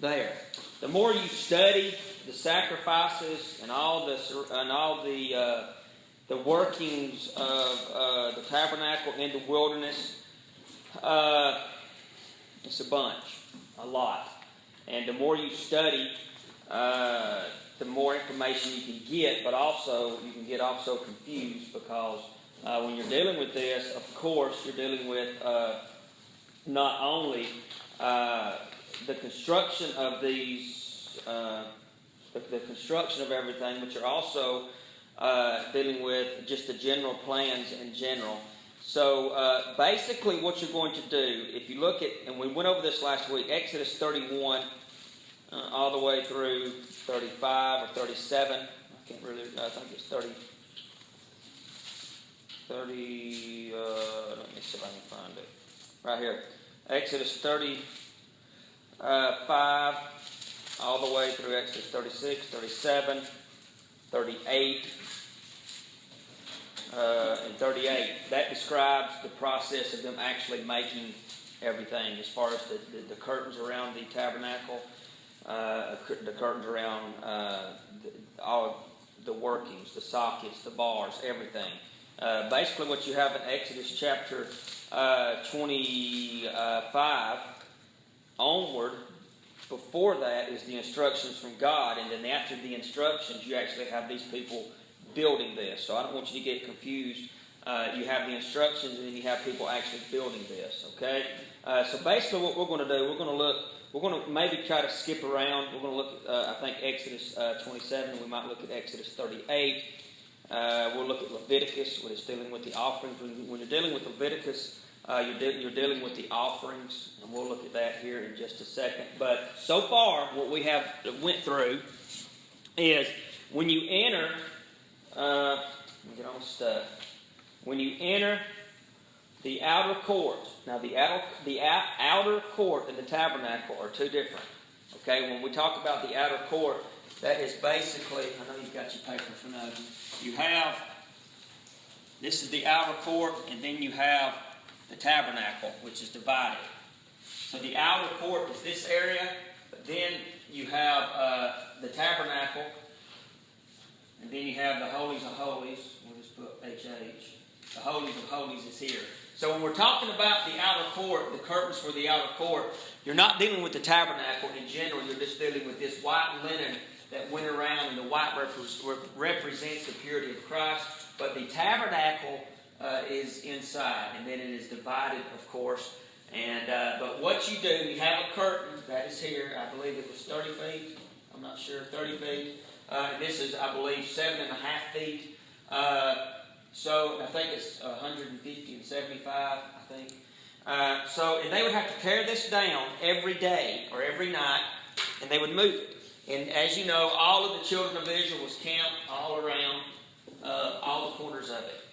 there. The more you study the sacrifices and all the workings of the tabernacle in the wilderness, it's a bunch, a lot. And the more you study, the more information you can get, but also you can get also confused because when you're dealing with this, of course, you're dealing with not only the construction of these, the construction of everything, but you're also dealing with just the general plans in general. So basically what you're going to do, if you look at, and we went over this last week, Exodus 31 all the way through 35 or 37. I think it's 30, let me see if I can find it. Right here. Exodus 35 all the way through Exodus 36, 37, 38, and 38. That describes the process of them actually making everything as far as the curtains around the tabernacle, the curtains around all the workings, the sockets, the bars, everything. Basically what you have in Exodus chapter 25 onward, before that is the instructions from God, and then after the instructions you actually have these people building this. So I don't want you to get confused. You have the instructions and then you have people actually building this, okay? So basically what we're going to do, we're going to maybe try to skip around. We're going to look at, I think, Exodus 27. We might look at Exodus 38. We'll look at Leviticus, when it's dealing with the offerings. When you're dealing with Leviticus, you're dealing with the offerings, and we'll look at that here in just a second. But so far, what we have went through is when you enter, let me get on stuff. When you enter the outer court, now the outer court and the tabernacle are two different. Okay, when we talk about the outer court, that is basically, I know you've got your paper in front of you. You have, this is the outer court, and then you have the tabernacle, which is divided. So the outer court is this area, but then you have the tabernacle, and then you have the holies of holies. We'll just put HH. The holies of holies is here. So when we're talking about the outer court, the curtains for the outer court, you're not dealing with the tabernacle in general. You're just dealing with this white linen that went around, and the white represents the purity of Christ. But the tabernacle is inside, and then it is divided, of course. And but what you do, you have a curtain that is here. I believe it was 30 feet. I'm not sure, 30 feet. This is, I believe, 7.5 feet. So I think it's 150 and 75. I think. So and they would have to tear this down every day or every night, and they would move it. And as you know, all of the children of Israel was camped all around all the corners of it.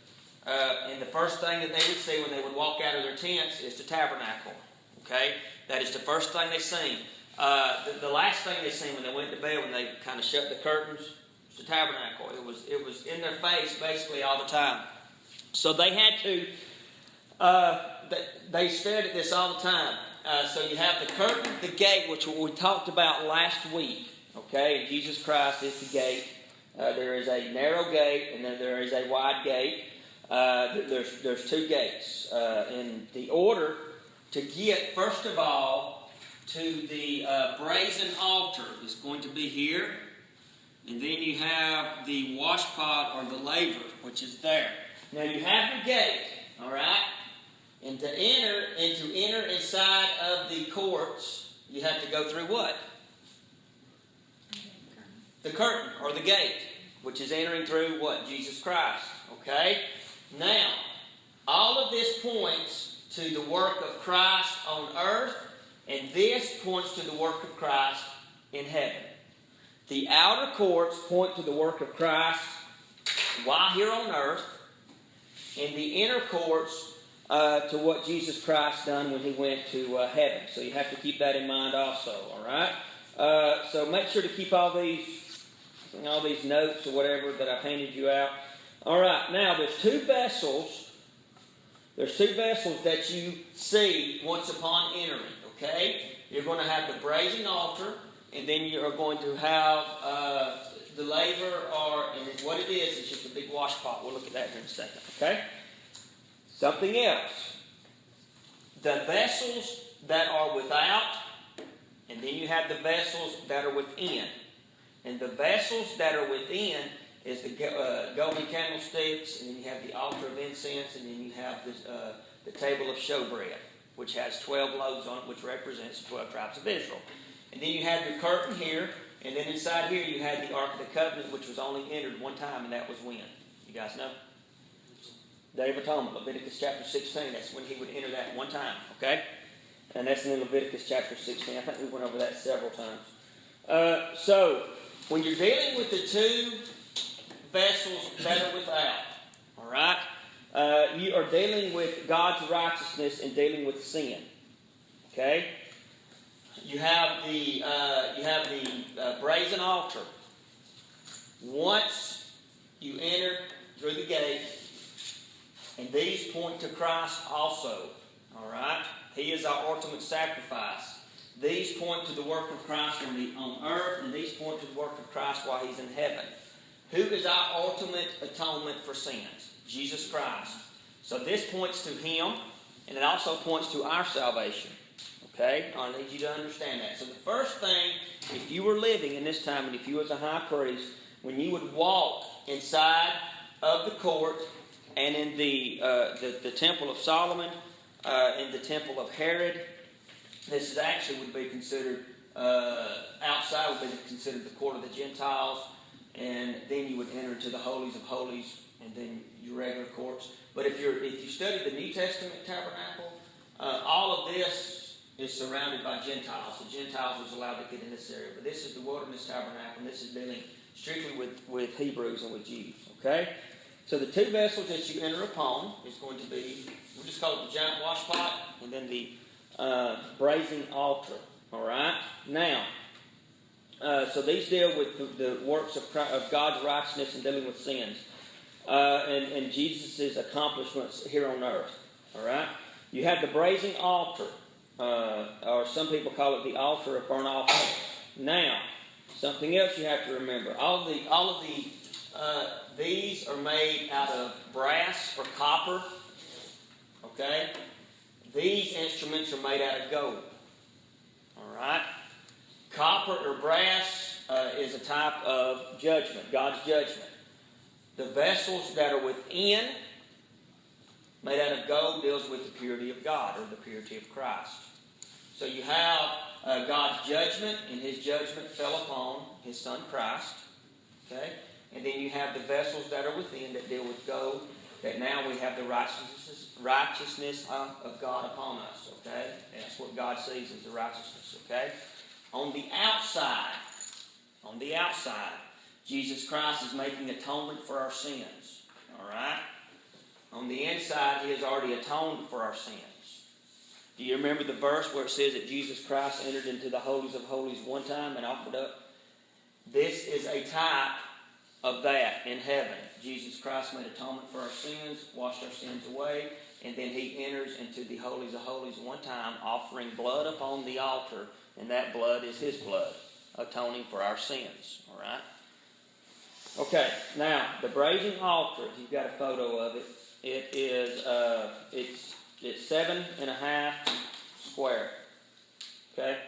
And the first thing that they would see when they would walk out of their tents is the tabernacle. Okay? That is the first thing they seen. The last thing they seen when they went to bed, when they kind of shut the curtains, was the tabernacle. It was in their face basically all the time. So they had to, they stared at this all the time. So you have the curtain, the gate, which we talked about last week. Okay, and Jesus Christ is the gate. There is a narrow gate, and then there is a wide gate. There's two gates. In the order to get, first of all, to the brazen altar is going to be here. And then you have the wash pot or the laver, which is there. Now you have the gate, all right? And to enter inside of the courts, you have to go through what? The curtain, or the gate, which is entering through what? Jesus Christ. Okay? Now, all of this points to the work of Christ on earth, and this points to the work of Christ in heaven. The outer courts point to the work of Christ while here on earth, and the inner courts to what Jesus Christ done when He went to heaven. So you have to keep that in mind also, all right? So make sure to keep all these notes or whatever that I've handed you out. All right, now there's two vessels. There's two vessels that you see once upon entering, okay? You're going to have the brazen altar, and then you are going to have the laver, and what it is just a big wash pot. We'll look at that here in a second, okay? Something else. The vessels that are without, and then you have the vessels that are within. And the vessels that are within is the golden candlesticks, and then you have the altar of incense, and then you have the table of showbread, which has 12 loaves on it, which represents the 12 tribes of Israel. And then you have your curtain here, and then inside here you had the Ark of the Covenant, which was only entered one time, and that was when? You guys know? Day of Atonement, Leviticus chapter 16. That's when he would enter that one time, okay? And that's in Leviticus chapter 16. I think we went over that several times. So, when you're dealing with the two vessels that are without, all right, you are dealing with God's righteousness and dealing with sin. Okay, you have the brazen altar. Once you enter through the gate, and these point to Christ also. All right, He is our ultimate sacrifice. These point to the work of Christ on earth, and these point to the work of Christ while He's in heaven. Who is our ultimate atonement for sins? Jesus Christ. So this points to Him, and it also points to our salvation. Okay? I need you to understand that. So the first thing, if you were living in this time, and if you was a high priest, when you would walk inside of the court, and in the temple of Solomon, in the temple of Herod, this is actually would be considered, outside would be considered the court of the Gentiles, and then you would enter into the holies of holies, and then your regular courts. But if you study the New Testament tabernacle, all of this is surrounded by Gentiles. The Gentiles was allowed to get in this area. But this is the wilderness tabernacle, and this is dealing strictly with Hebrews and with Jews. Okay? So the two vessels that you enter upon is going to be, we'll just call it the giant wash pot, and then the brazen altar. All right? Now, so these deal with the works of God's righteousness and dealing with sins. And Jesus' accomplishments here on earth. All right? You have the brazen altar, or some people call it the altar of burnt offerings. Now, something else you have to remember. All of these are made out of brass or copper. Okay? These instruments are made out of gold. All right? Copper or brass is a type of judgment, God's judgment. The vessels that are within, made out of gold, deals with the purity of God or the purity of Christ. So you have God's judgment, and His judgment fell upon His Son Christ. Okay? And then you have the vessels that are within that deal with gold, that now we have the righteousness of God upon us. Okay? And that's what God sees as the righteousness. Okay? On the outside, Jesus Christ is making atonement for our sins. All right? On the inside, He has already atoned for our sins. Do you remember the verse where it says that Jesus Christ entered into the holies of holies one time and offered up? This is a type of that in heaven. Jesus Christ made atonement for our sins, washed our sins away, and then He enters into the holies of holies one time, offering blood upon the altar, and that blood is His blood, atoning for our sins. All right? Okay, now, the brazen altar, if you've got a photo of it, it's 7.5 square. Okay?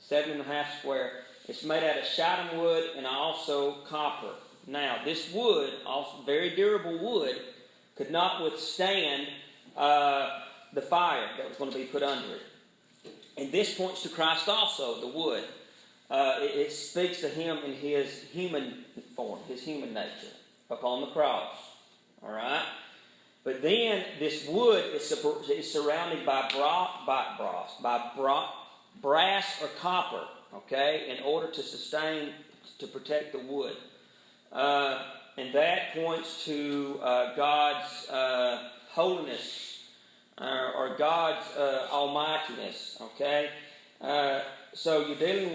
7.5 square. It's made out of shittim wood and also copper. Now, this wood, also very durable wood, could not withstand the fire that was going to be put under it. And this points to Christ also, the wood. It speaks to Him in His human form, His human nature, upon the cross. All right? But then this wood is surrounded by brass or copper, okay, in order to protect the wood. And that points to God's holiness or God's almightiness, okay? So you're dealing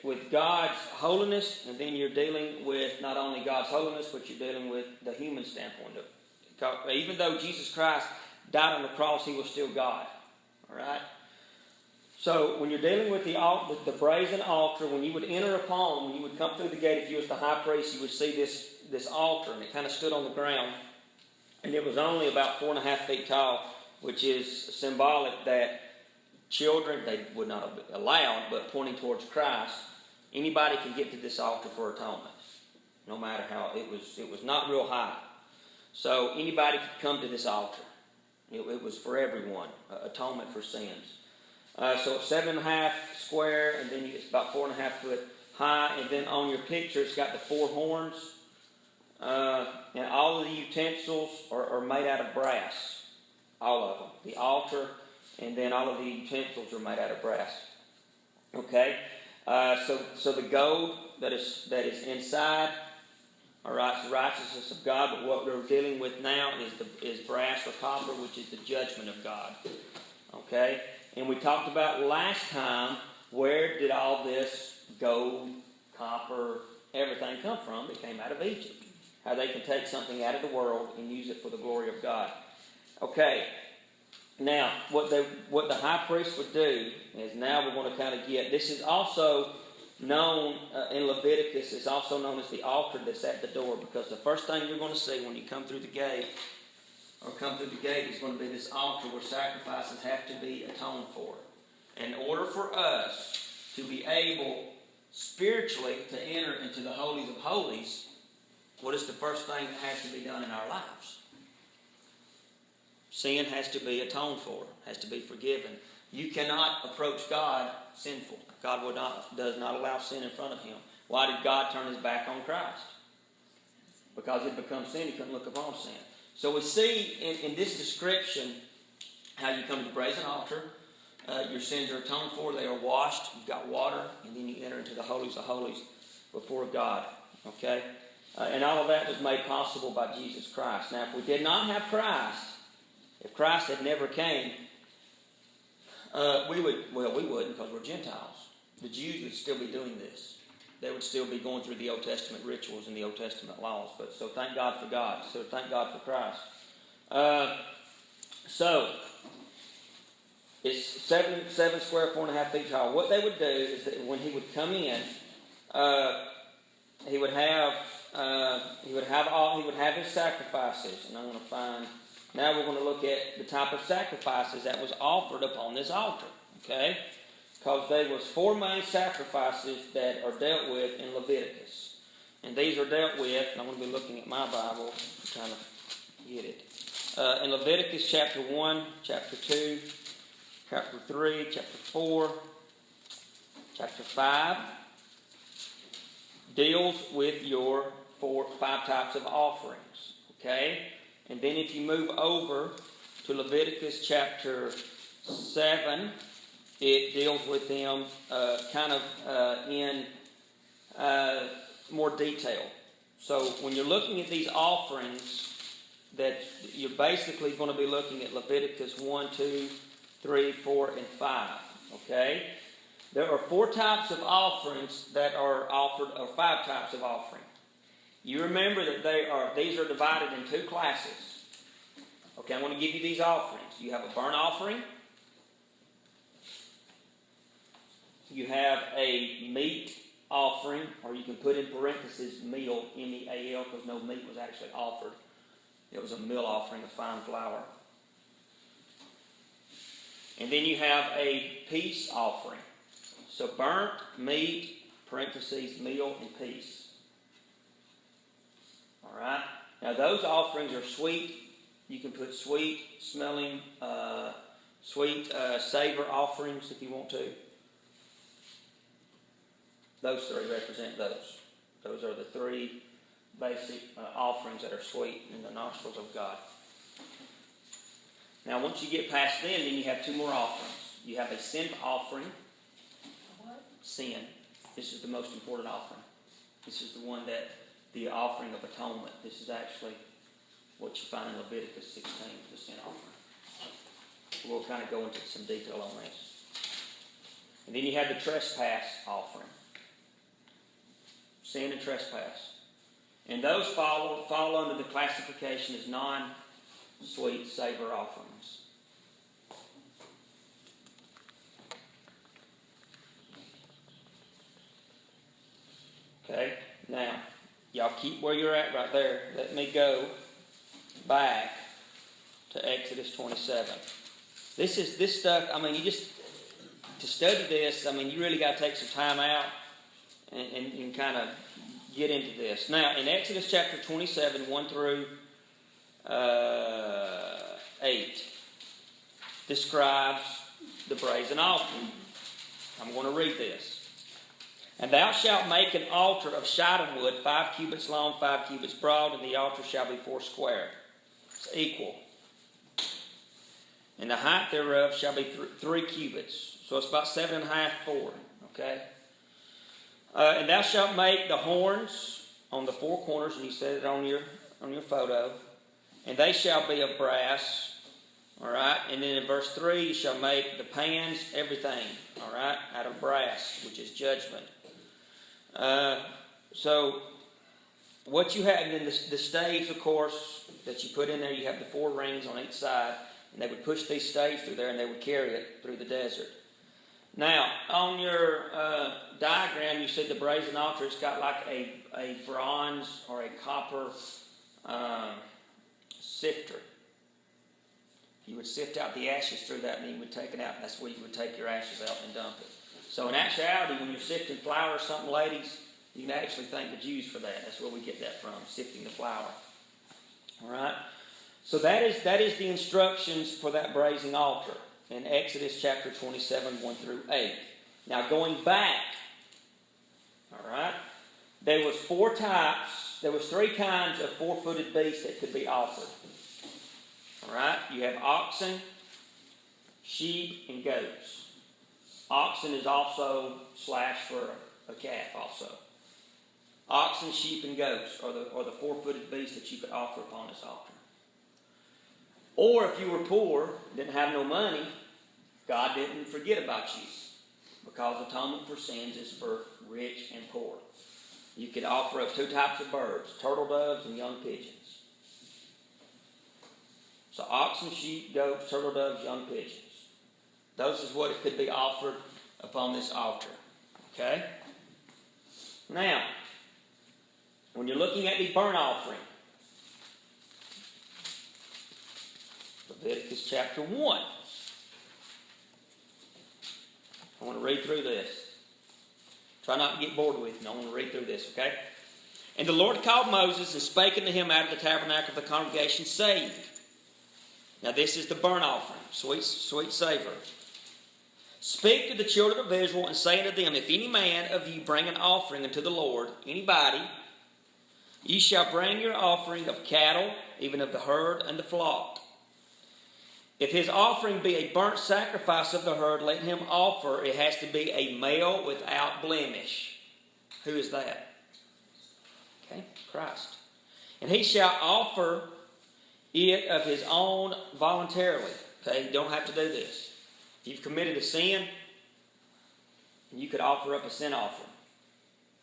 with God's holiness, and then you're dealing with not only God's holiness, but you're dealing with the human standpoint of it. Even though Jesus Christ died on the cross, He was still God. All right? So when you're dealing with the brazen altar, when you would enter upon, when you would come through the gate, if you was the high priest, you would see this altar, and it kind of stood on the ground, and it was only about 4.5 feet tall, which is symbolic that children, they would not have been allowed, but pointing towards Christ, anybody can get to this altar for atonement, no matter how it was not real high. So anybody could come to this altar. It was for everyone, atonement for sins. So it's 7.5 square, and then it's about 4.5 foot high. And then on your picture, it's got the 4 horns. And all of the utensils are made out of brass. All of them. The altar, and then all of the utensils are made out of brass. Okay? So the gold that is inside, all right, it's the righteousness of God. But what we're dealing with now is brass or copper, which is the judgment of God. Okay? And we talked about last time, where did all this gold, copper, everything come from? It came out of Egypt. How they can take something out of the world and use it for the glory of God. Okay, now what the high priest would do is, now we're going to kind of get, this is also known in Leviticus, it's also known as the altar that's at the door, because the first thing you're going to see when you come through the gate, is going to be this altar where sacrifices have to be atoned for. In order for us to be able spiritually to enter into the holies of holies, what is the first thing that has to be done in our lives? Sin has to be atoned for, has to be forgiven. You cannot approach God sinful. God does not allow sin in front of him. Why did God turn his back on Christ? Because it becomes sin. He couldn't look upon sin. So we see in this description how you come to the brazen altar. Your sins are atoned for. They are washed. You've got water. And then you enter into the holies of holies before God. Okay? And all of that was made possible by Jesus Christ. Now, if we did not have Christ, if Christ had never came, we wouldn't because we're Gentiles. The Jews would still be doing this. They would still be going through the Old Testament rituals and the Old Testament laws. But so thank God for God. So thank God for Christ. So it's 7 square, 4.5 feet tall. What they would do is that when he would come in, he would have his sacrifices. And I'm going to find. Now we're going to look at the type of sacrifices that was offered upon this altar. Okay. Because there was 4 main sacrifices that are dealt with in Leviticus. And these are dealt with, and I'm going to be looking at my Bible to kind of get it. In Leviticus chapter 1, chapter 2, chapter 3, chapter 4, chapter 5, deals with your 5 types of offerings. Okay? And then if you move over to Leviticus chapter 7, it deals with them in more detail. So when you're looking at these offerings, that you're basically going to be looking at Leviticus 1, 2, 3, 4, and 5. Okay? There are 4 types of offerings that are offered, or 5 types of offering. You remember that these are divided in 2 classes. Okay, I'm going to give you these offerings. You have a burnt offering. You have a meat offering, or you can put in parentheses meal, M-E-A-L, because no meat was actually offered. It was a meal offering of fine flour. And then you have a peace offering. So burnt, meat, parentheses, meal, and peace. All right? Now those offerings are sweet. You can put sweet smelling, savor offerings if you want to. Those 3 represent those. Those are the 3 basic offerings that are sweet in the nostrils of God. Now, once you get past them, then you have 2 more offerings. You have a sin offering. What? Sin. This is the most important offering. This is the one that, the offering of atonement. This is actually what you find in Leviticus 16, the sin offering. We'll kind of go into some detail on this. And then you have the trespass offering. Sin and trespass. And those fall under the classification as non-sweet savor offerings. Okay? Now, y'all keep where you're at right there. Let me go back to Exodus 27. This stuff, I mean, to study this, I mean, you really got to take some time out and kind of get into this. Now, in Exodus chapter 27, 1 through 8, describes the brazen altar. I'm going to read this. And thou shalt make an altar of shittim wood, 5 cubits long, 5 cubits broad, and the altar shall be 4 square. It's equal. And the height thereof shall be 3 cubits. So it's about 7.5, 4. Okay? And thou shalt make the horns on the 4 corners, and you set it on your photo. And they shall be of brass. All right? And then in verse 3, you shall make the pans, everything. All right? Out of brass, which is judgment. So what you have, and then the staves, of course, that you put in there, you have the 4 rings on each side. And they would push these staves through there, and they would carry it through the desert. Now, on your diagram, you see the brazen altar. It's got like a bronze or a copper sifter. You would sift out the ashes through that, and you would take it out. That's where you would take your ashes out and dump it. So in actuality, when you're sifting flour or something, ladies, you can actually thank the Jews for that. That's where we get that from, sifting the flour. All right? So that is the instructions for that brazen altar in Exodus chapter 27, 1 through 8. Now going back, all right, there was 4 types, there was 3 kinds of 4-footed beasts that could be offered. All right, you have oxen, sheep, and goats. Oxen is also slashed for a calf also. Oxen, sheep, and goats are the 4-footed beasts that you could offer upon this altar. Or if you were poor, didn't have no money, God didn't forget about you, because atonement for sins is for rich and poor. You could offer up 2 types of birds, turtle doves and young pigeons. So oxen, sheep, goats, turtle doves, young pigeons. Those is what it could be offered upon this altar. Okay? Now, when you're looking at the burnt offering, Leviticus chapter 1. I want to read through this. Try not to get bored with me. I want to read through this, okay? And the Lord called Moses and spake unto him out of the tabernacle of the congregation, saying, now this is the burnt offering, sweet savor. Speak to the children of Israel and say unto them, if any man of you bring an offering unto the Lord, anybody, ye shall bring your offering of cattle, even of the herd and the flock. If his offering be a burnt sacrifice of the herd, let him offer. It has to be a male without blemish. Who is that? Okay, Christ. And he shall offer it of his own voluntarily. Okay, you don't have to do this. If you've committed a sin, you could offer up a sin offering.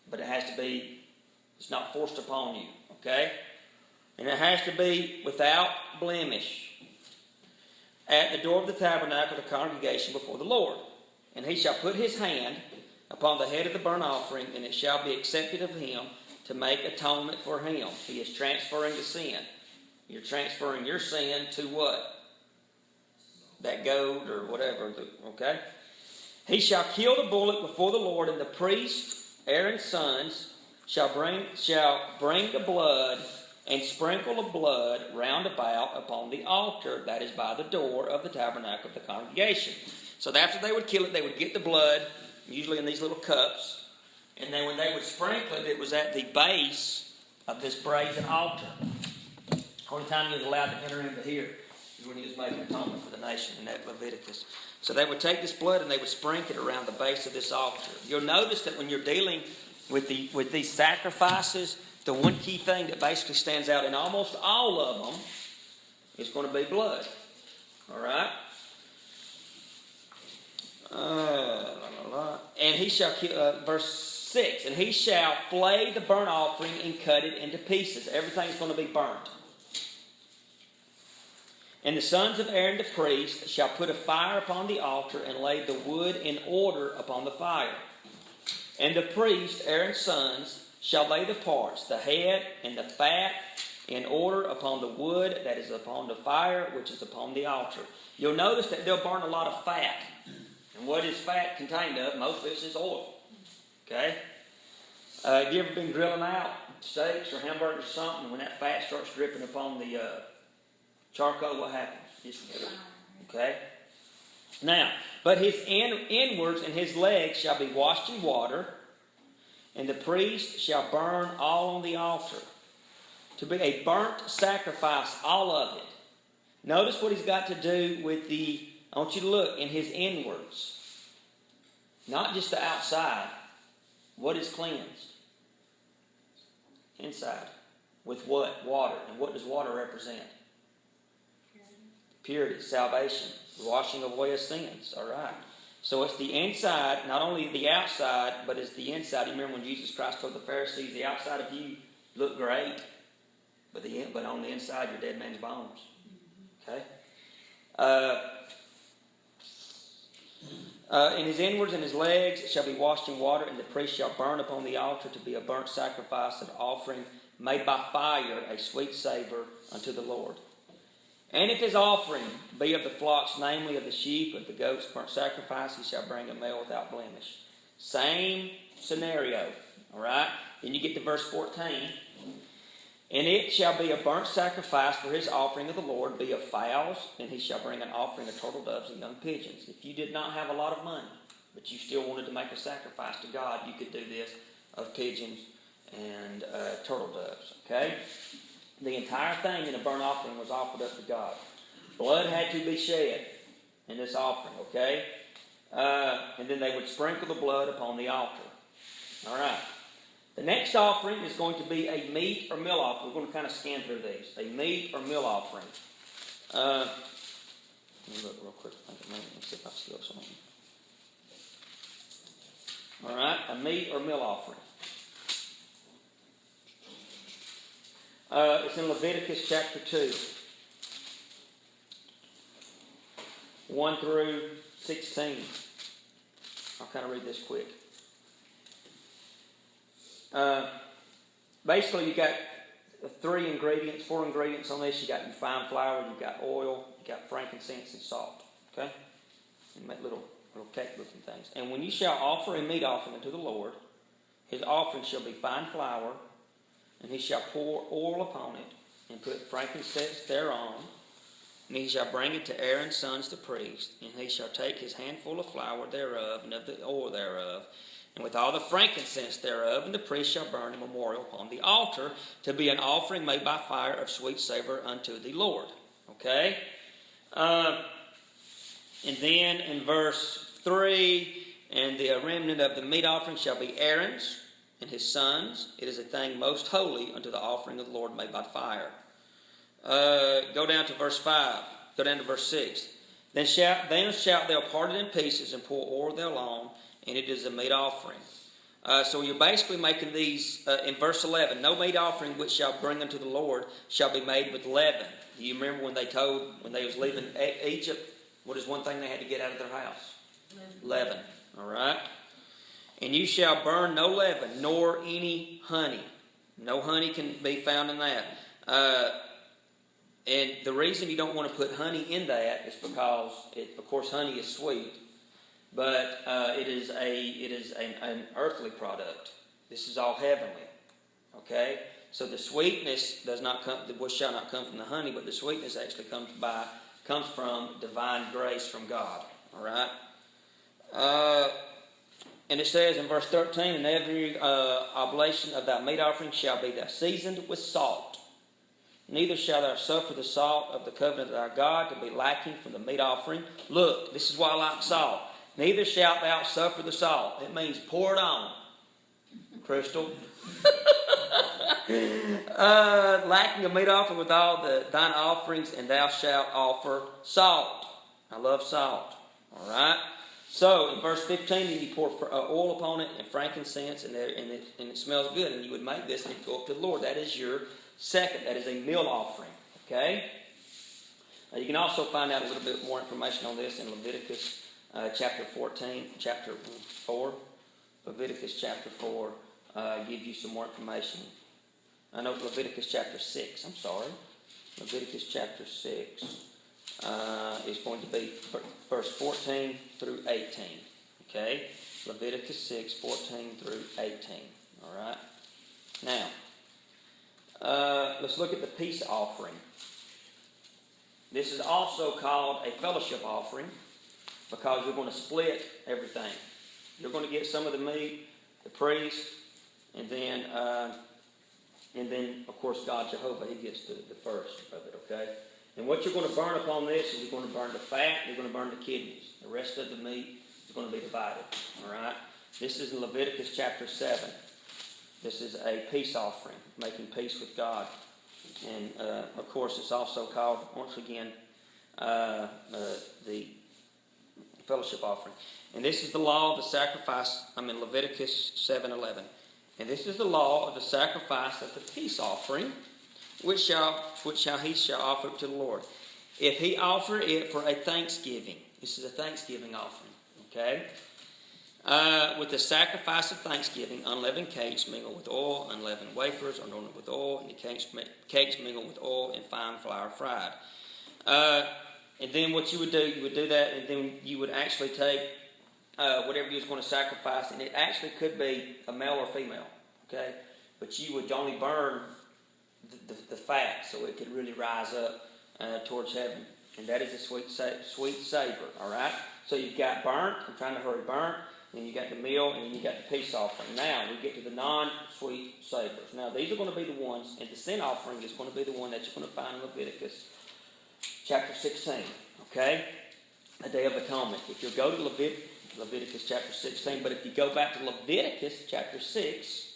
But it has to be, it's not forced upon you. Okay? And it has to be without blemish. At the door of the tabernacle of the congregation before the Lord. And he shall put his hand upon the head of the burnt offering, and it shall be accepted of him to make atonement for him. He is transferring the sin. You're transferring your sin to what? That goat or whatever, okay? He shall kill the bullock before the Lord, and the priest, Aaron's sons, shall bring the blood and sprinkle the blood round about upon the altar that is by the door of the tabernacle of the congregation. So after they would kill it, they would get the blood, usually in these little cups, and then when they would sprinkle it, it was at the base of this brazen altar. The only time he was allowed to enter into here is when he was making atonement for the nation in that Leviticus. So they would take this blood and they would sprinkle it around the base of this altar. You'll notice that when you're dealing with these sacrifices, the one key thing that basically stands out in almost all of them is going to be blood. All right? And he shall kill, verse 6, and he shall flay the burnt offering and cut it into pieces. Everything's going to be burnt. And the sons of Aaron the priest shall put a fire upon the altar and lay the wood in order upon the fire. And the priest, Aaron's sons, shall lay the parts, the head and the fat, in order upon the wood that is upon the fire, which is upon the altar. You'll notice that they'll burn a lot of fat. And what is fat contained of? Most of it is oil. Okay? Have you ever been grilling out steaks or hamburgers or something, when that fat starts dripping upon the charcoal, what happens? Okay? Now, but his inwards and his legs shall be washed in water, and the priest shall burn all on the altar, to be a burnt sacrifice, all of it. Notice what he's got to do with I want you to look in his inwards. Not just the outside. What is cleansed? Inside. With what? Water. And what does water represent? Purity, salvation, the washing away of sins. All right. So it's the inside, not only the outside, but it's the inside. You remember when Jesus Christ told the Pharisees, the outside of you look great, but on the inside you're dead man's bones. Okay? And his inwards and his legs shall be washed in water, and the priest shall burn upon the altar to be a burnt sacrifice, an offering made by fire, a sweet savor unto the Lord. And if his offering be of the flocks, namely of the sheep, of the goats, burnt sacrifice, he shall bring a male without blemish. Same scenario. All right? Then you get to verse 14. And it shall be a burnt sacrifice for his offering of the Lord, be of fowls, and he shall bring an offering of turtle doves and young pigeons. If you did not have a lot of money, but you still wanted to make a sacrifice to God, you could do this of pigeons and turtle doves. Okay? The entire thing in a burnt offering was offered up to God. Blood had to be shed in this offering, okay? And then they would sprinkle the blood upon the altar. All right. The next offering is going to be a meat or meal offering. We're going to kind of scan through these. A meat or meal offering. Let me look real quick. Let me see if I see something. All right. A meat or meal offering. It's in Leviticus chapter 2. 1 through 16. I'll kind of read this quick. Basically, you got 4 ingredients on this. You got your fine flour, you got oil, you got frankincense and salt. Okay? And make little cake-looking things. And when you shall offer a meat offering unto the Lord, his offering shall be fine flour, and he shall pour oil upon it, and put frankincense thereon. And he shall bring it to Aaron's sons the priest, and he shall take his handful of flour thereof, and of the oil thereof, and with all the frankincense thereof, and the priest shall burn a memorial upon the altar, to be an offering made by fire of sweet savor unto the Lord. Okay? And then in verse 3, and the remnant of the meat offering shall be Aaron's and his sons. It is a thing most holy unto the offering of the Lord made by fire. Go down to verse 5. Go down to verse 6. Then shalt thou part it in pieces and pour oil thereon, and it is a meat offering. So you're basically making these, in verse 11, no meat offering which shall bring unto the Lord shall be made with leaven. Do you remember when they was leaving Egypt, what is one thing they had to get out of their house? Leaven. All right? And you shall burn no leaven, nor any honey. No honey can be found in that. And the reason you don't want to put honey in that is because, of course, honey is sweet, but it is an earthly product. This is all heavenly. Okay, so the sweetness shall not come from the honey, but the sweetness actually comes from divine grace from God. All right. And it says in verse 13, and every oblation of thy meat offering shall be thou seasoned with salt. Neither shalt thou suffer the salt of the covenant of thy God to be lacking from the meat offering. Look, this is why I like salt. Neither shalt thou suffer the salt. It means pour it on. Crystal. Lacking a meat offering with all thine offerings, and thou shalt offer salt. I love salt. All right. So in verse 15, then you pour oil upon it and frankincense, and it smells good. And you would make this and go up to the Lord. That is your second. That is a meal offering. Okay. You can also find out a little bit more information on this in Leviticus chapter 4. Leviticus chapter 4. give you some more information. I know Leviticus chapter 6, I'm sorry. Leviticus chapter 6 is going to be verse 14 through 18. Okay? Leviticus 6, 14 through 18. All right? Now, let's look at the peace offering. This is also called a fellowship offering because you're going to split everything. You're going to get some of the meat, the priest, and then of course, God Jehovah, He gets the first of it, okay? And what you're going to burn upon this is you're going to burn the fat, you're going to burn the kidneys. The rest of the meat is going to be divided, all right? This is in Leviticus chapter 7. This is a peace offering, making peace with God. And, of course, it's also called, once again, the fellowship offering. And this is the law of the sacrifice. I'm in Leviticus 7:11. And this is the law of the sacrifice of the peace offering, which he shall offer to the Lord. If he offer it for a thanksgiving, this is a thanksgiving offering, okay? With the sacrifice of thanksgiving, unleavened cakes mingled with oil, unleavened wafers anointed with oil, and the cakes mingled with oil and fine flour fried. And then what you would do that, and then you would actually take whatever you was going to sacrifice, and it actually could be a male or female, okay? But you would only burn the fat so it could really rise up towards heaven. And that is a sweet savor, all right? So you've got burnt, I'm trying to hurry, burnt, then you got the meal, and then you got the peace offering. Now we get to the non-sweet savors. Now these are going to be the ones, and the sin offering is going to be the one that you're going to find in Leviticus chapter 16, okay? The Day of Atonement. If you go to Leviticus chapter 16, but if you go back to Leviticus chapter 6,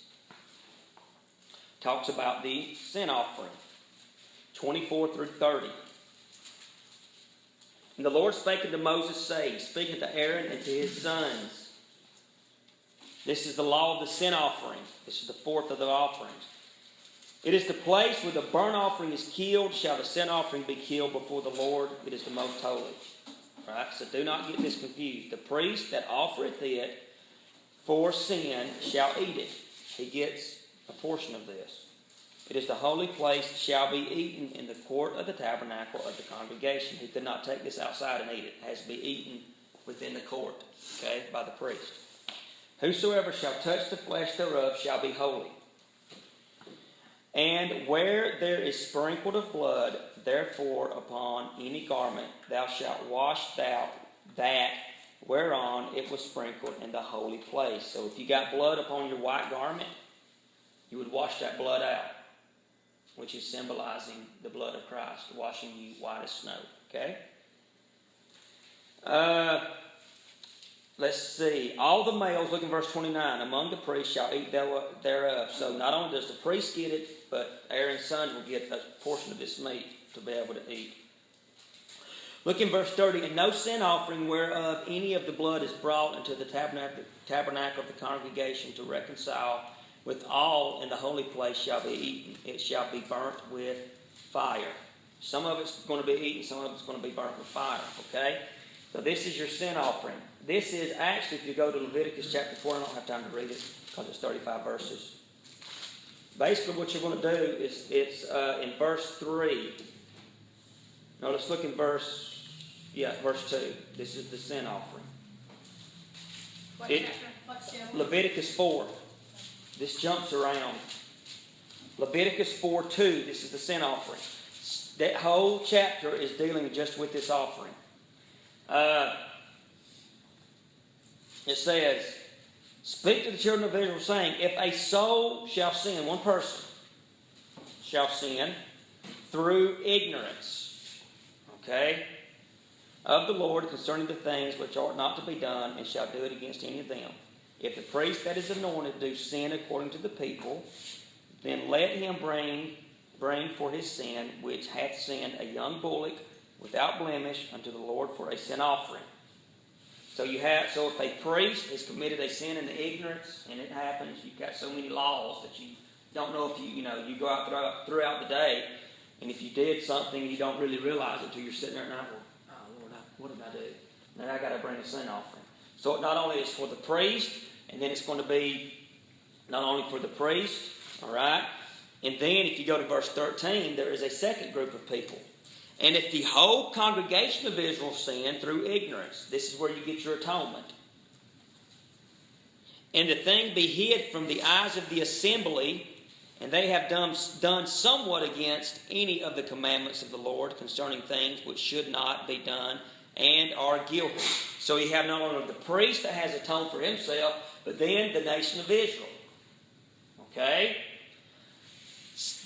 talks about the sin offering, 24 through 30. And the Lord spake unto Moses, saying, speaking to Aaron and to his sons, this is the law of the sin offering. This is the fourth of the offerings. It is the place where the burnt offering is killed, shall the sin offering be killed before the Lord. It is the most holy. Right? So do not get this confused. The priest that offereth it for sin shall eat it. He gets a portion of this. It is the holy place, shall be eaten in the court of the tabernacle of the congregation. He could not take this outside and eat it. It has to be eaten within the court, okay, by the priest. Whosoever shall touch the flesh thereof shall be holy. And where there is sprinkled of blood, therefore upon any garment, thou shalt wash that whereon it was sprinkled in the holy place. So if you got blood upon your white garment, you would wash that blood out, which is symbolizing the blood of Christ, washing you white as snow. Okay? Let's see. All the males, look in verse 29, among the priests shall eat thereof. So not only does the priest get it, but Aaron's son will get a portion of this meat to be able to eat. Look in verse 30. And no sin offering whereof any of the blood is brought into the tabernacle of the congregation to reconcile with all in the holy place shall be eaten. It shall be burnt with fire. Some of it's going to be eaten, some of it's going to be burnt with fire. Okay? So this is your sin offering. This is actually, if you go to Leviticus chapter 4, I don't have time to read it because it's 35 verses. Basically what you're going to do is it's in verse 3. No, let's look in verse 2. This is the sin offering. What chapter? What's the Leviticus 4. This jumps around. Leviticus 4:2. This is the sin offering. That whole chapter is dealing just with this offering. It says, speak to the children of Israel, saying, if a soul shall sin, one person shall sin through ignorance, okay, of the Lord concerning the things which ought not to be done, and shall do it against any of them. If the priest that is anointed do sin according to the people, then let him bring for his sin, which hath sinned, a young bullock without blemish unto the Lord for a sin offering. So if a priest has committed a sin in the ignorance, and it happens, you've got so many laws that you don't know if you go out throughout the day, and if you did something, you don't really realize it until you're sitting there at night, oh Lord, what did I do? And then I got to bring a sin offering. So it not only is for the priest, and then it's going to be not only for the priest, all right? And then if you go to verse 13, there is a second group of people. And if the whole congregation of Israel sin through ignorance, this is where you get your atonement. And the thing be hid from the eyes of the assembly, and they have done somewhat against any of the commandments of the Lord concerning things which should not be done, and are guilty. So you have not only the priest that has atoned for himself, but then the nation of Israel. Okay?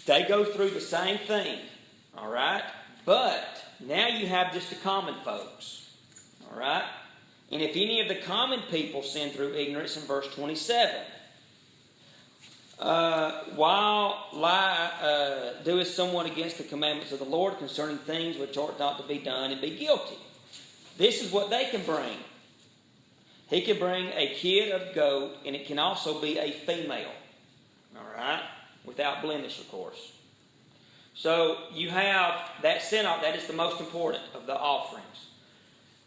They go through the same thing. All right? But now you have just the common folks. All right? And if any of the common people sin through ignorance, in verse 27, while lie doeth somewhat against the commandments of the Lord concerning things which ought not to be done, and be guilty. This is what they can bring. He can bring a kid of goat, and it can also be a female. All right? Without blemish, of course. So you have that sin offering. That is the most important of the offerings.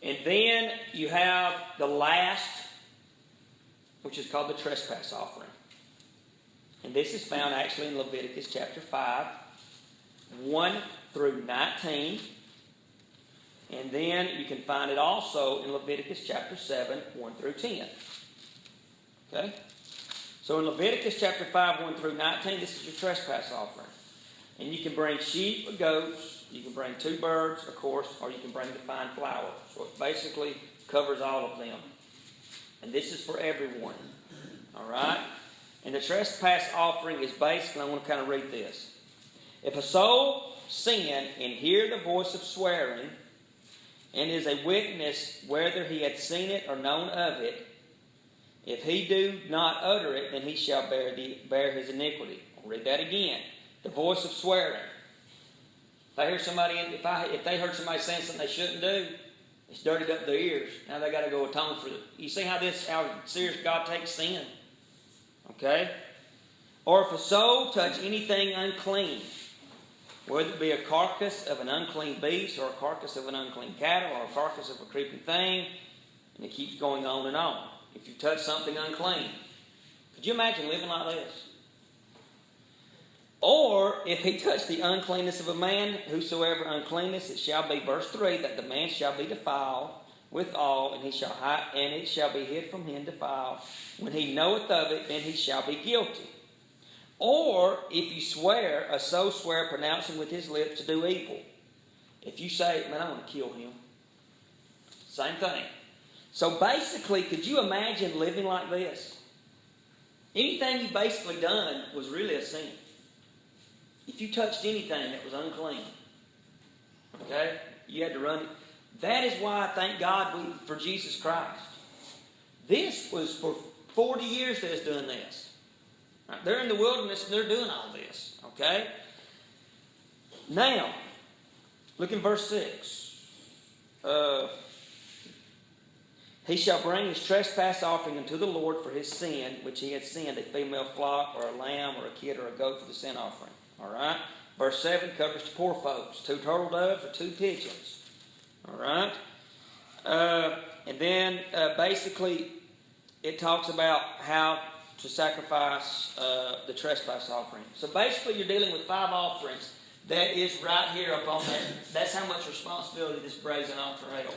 And then you have the last, which is called the trespass offering. And this is found actually in Leviticus chapter 5, 1 through 19. And then you can find it also in Leviticus chapter 7, 1 through 10. Okay? So in Leviticus chapter 5, 1 through 19, this is your trespass offering. And you can bring sheep or goats, you can bring 2 birds, of course, or you can bring the fine flour. So it basically covers all of them. And this is for everyone. All right? And the trespass offering is basically, I want to kind of read this. If a soul sin and hear the voice of swearing, and is a witness whether he had seen it or known of it, if he do not utter it, then he shall bear his iniquity. I'll read that again. The voice of swearing. If I hear somebody, if they heard somebody saying something they shouldn't do, it's dirtied up their ears. Now they got to go atone for it. You see how serious God takes sin? Okay? Or if a soul touch anything unclean, whether it be a carcass of an unclean beast, or a carcass of an unclean cattle, or a carcass of a creeping thing, and it keeps going on and on. If you touch something unclean, could you imagine living like this? Or if he touch the uncleanness of a man, whosoever uncleanness it shall be, verse 3, that the man shall be defiled withal, and it shall be hid from him defiled. When he knoweth of it, then he shall be guilty. Or if you swear, a soul swear, pronouncing with his lips to do evil. If you say, man, I want to kill him. Same thing. So basically, could you imagine living like this? Anything you basically done was really a sin. If you touched anything that was unclean, okay, you had to run it. That is why I thank God for Jesus Christ. This was for 40 years they was doing this. Right? They're in the wilderness and they're doing all this. Okay? Now, look in verse 6. He shall bring his trespass offering unto the Lord for his sin, which he had sinned, a female flock or a lamb or a kid or a goat for the sin offering. All right? Verse 7 covers the poor folks. 2 turtle doves or 2 pigeons. All right? And then basically it talks about how to sacrifice the trespass offering. So basically you're dealing with 5 offerings. That is right here up on that. That's how much responsibility this brazen altar held.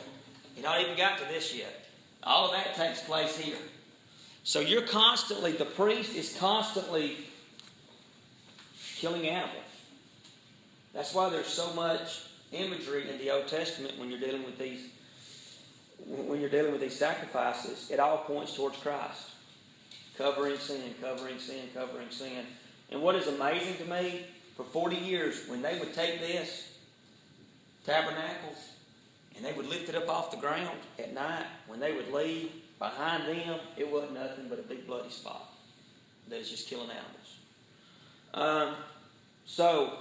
You not even got to this yet. All of that takes place here. So the priest is constantly killing animals. That's why there's so much imagery in the Old Testament when you're dealing with these sacrifices. It all points towards Christ. Covering sin, covering sin, covering sin. And what is amazing to me, for 40 years, when they would take this tabernacles and they would lift it up off the ground at night, when they would leave, behind them, it wasn't nothing but a big bloody spot. That was just killing animals. So,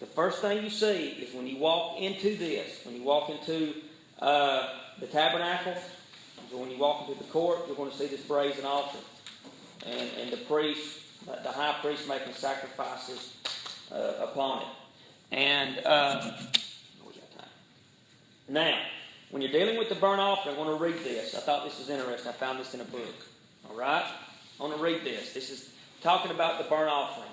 the first thing you see is when you walk into this, when you walk into the tabernacle, when you walk into the court, you're going to see this brazen altar. And the priest, the high priest making sacrifices upon it. And now, when you're dealing with the burnt offering, I want to read this. I thought this was interesting. I found this in a book. All right? I want to read this. talking about the burnt offering.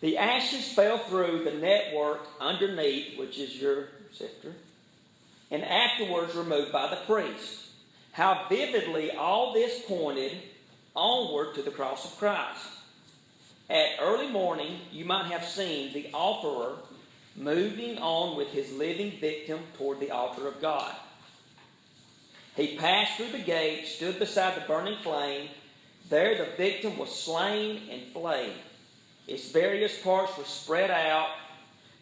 The ashes fell through the network underneath, which is your sifter, and afterwards removed by the priest. How vividly all this pointed onward to the cross of Christ. At early morning, you might have seen the offerer moving on with his living victim toward the altar of God. He passed through the gate, stood beside the burning flame. There the victim was slain and flayed. Its various parts were spread out,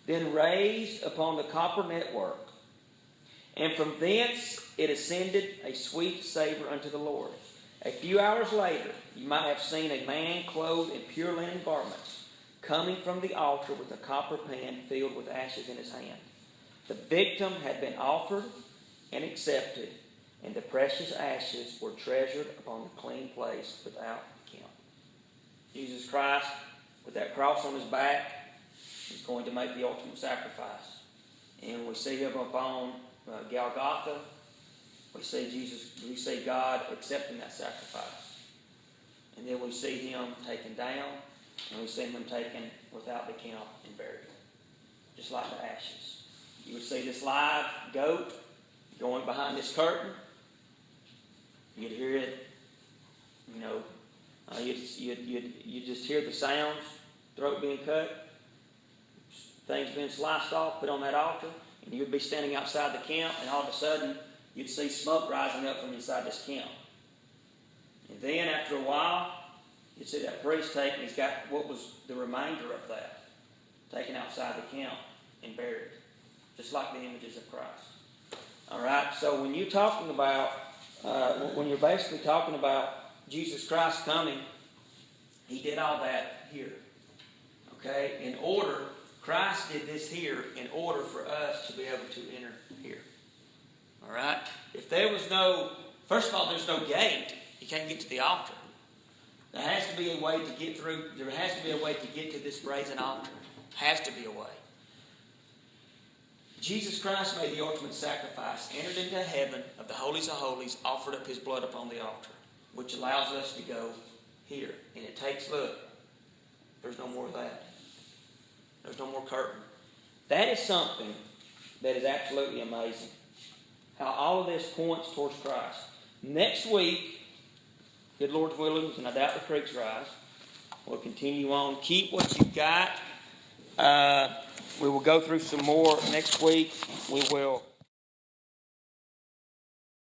then raised upon the copper network. And from thence it ascended a sweet savor unto the Lord. A few hours later, you might have seen a man clothed in pure linen garments coming from the altar with a copper pan filled with ashes in his hand. The victim had been offered and accepted, and the precious ashes were treasured upon the clean place without count. Jesus Christ, with that cross on his back, is going to make the ultimate sacrifice. And we see him upon Golgotha. We see God accepting that sacrifice. And then we see him taken down, and we see him taken without the count and buried. Just like the ashes. You would see this live goat going behind this curtain. You'd hear it, you'd just hear the sounds, throat being cut, things being sliced off, put on that altar, and you'd be standing outside the camp, and all of a sudden, you'd see smoke rising up from inside this camp. And then after a while, you'd see that priest he's got what was the remainder of that, taken outside the camp and buried, just like the images of Christ. All right, so when you're talking about, when you're basically talking about Jesus Christ coming, he did all that here. Okay, Christ did this here in order for us to be able to enter here. All right? If there was first of all, there's no gate. You can't get to the altar. There has to be a way to get through. There has to be a way to get to this brazen altar. Has to be a way. Jesus Christ made the ultimate sacrifice, entered into heaven of the holies of holies, offered up his blood upon the altar, which allows us to go here. And it takes, there's no more of that. There's no more curtain. That is something that is absolutely amazing. How all of this points towards Christ. Next week, good Lord's willing, and I doubt the creeks rise, we'll continue on. Keep what you've got. We will go through some more next week. We will